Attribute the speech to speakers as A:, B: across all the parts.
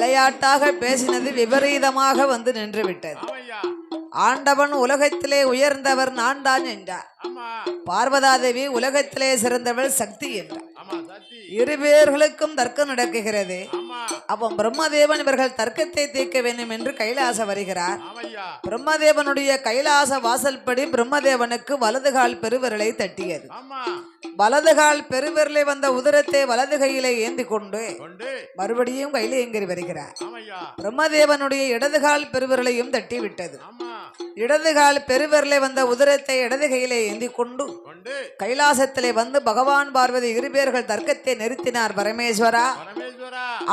A: விளையாட்டாக பேசினது விபரீதமாக வந்து நின்று விட்டது. ஆண்டவன் உலகத்திலே உயர்ந்தவர் நான் தான் என்றார். பார்வதாதேவி உலகத்திலே சிறந்தவள் சக்தி என்றார். இருவேர்களுக்கும் தர்க்கம் நடக்குகிறது. அப்போ பிரம்மதேவன் இவர்கள் தர்க்கத்தை தீர்க்க வேண்டும் என்று கைலாச வருகிறார். பிரம்மதேவனுடைய கைலாச வாசல்படி பிரம்மதேவனுக்கு வலதுகால் பெருவிரலை தட்டியது. வலதுகால் பெருவிரலை வந்த உதரத்தை வலது கையிலே ஏந்தி கொண்டு மறுபடியும் கையில எங்கிரி வருகிறார். பிரம்மதேவனுடைய இடதுகால் பெருவிரலையும் தட்டி விட்டது. இடதுகால் பெருவிரலை வந்த உதரத்தை இடது கையிலே ஏந்தி கொண்டு கைலாசத்திலே வந்து பகவான் பார்வதி இருபேர்கள் தர்க்கத்தை நிறுத்தினார். பரமேஸ்வரா,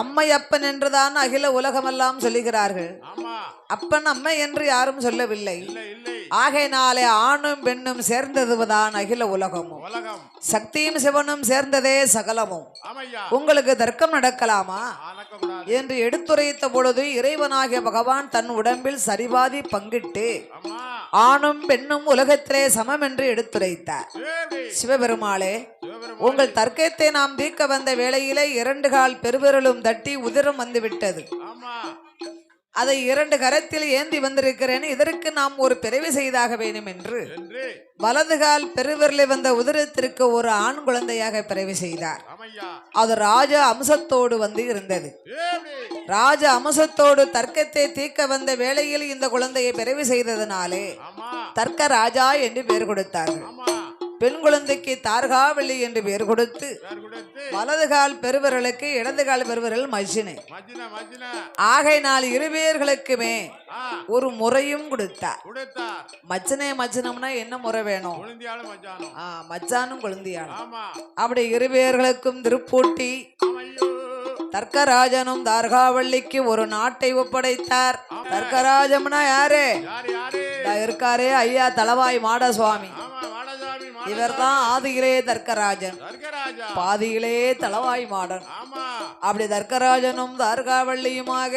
A: அம்மை அப்பன் என்றுதான் அகில உலகமெல்லாம் சொல்லுகிறார்கள். அப்பன் அம்மை என்று யாரும் சொல்லவில்லை. ஆகையினாலே ஆணும் பெண்ணும் சேர்ந்ததுதான் அகில உலகமும், சக்தியும் சிவனும் சேர்ந்ததே சகலமும். உங்களுக்கு தர்க்கம் நடக்கலாமா என்று எடுத்துரைத்த பொழுது இறைவனாகிய பகவான் தன் உடம்பில் சரிபாதி பங்கிட்டு ஆணும் பெண்ணும் உலகத்திலே சமம் என்று எடுத்துரைத்தார். சிவபெருமாளே, உங்கள் தர்க்கத்தை நாம் தீர்க்க வந்த வேளையிலே இரண்டு கால் பெருவிரலும் தட்டி உதிரம் வந்து விட்டது. அதை இரண்டு கரத்தில் ஏந்தி வந்திருக்கிறேன். இதற்கு நாம் ஒரு பிறவி செய்தாக வேண்டும் என்று வலதுகால் பெருவிரலை வந்த உதிரத்திற்கு ஒரு ஆண் குழந்தையாக பிறவி செய்தார். அது ராஜ அம்சத்தோடு வந்து இருந்தது. ராஜ அம்சத்தோடு தர்க்கத்தை தீர்க்க வந்த வேளையில் இந்த குழந்தையை பிறவி செய்ததனாலே தர்க்க ராஜா என்று பெயர் கொடுத்தார்கள். பெண் குழந்தைக்கு தார்காவள்ளி என்று பெயர் கொடுத்து வலதுகால் பெருவிரலுக்கு இடதுகால் பெருவிரல் மஜ்ஜினை. ஆகையினால் இருவேர்களுக்குமே ஒரு முறையும் கொடுத்தார். மச்சனே மச்சனம்னா என்ன முறை வேணும்? மச்சானும் குழந்தையானும். அப்படி இருவேர்களுக்கும் திருப்பூட்டி தர்க்கராஜனும் தார்காவள்ளிக்கு ஒரு நாட்டை ஒப்படைத்தார். தர்க்கராஜம்னா யாரு? இருக்காரே ஐயா தளவாய் மாட சுவாமி. இவர்தான் ஆதியிலே தர்க்கராஜன், பாதியிலே தளவாய் மாடன். அப்படி தர்க்கராஜனும் தார்காவள்ளியுமாக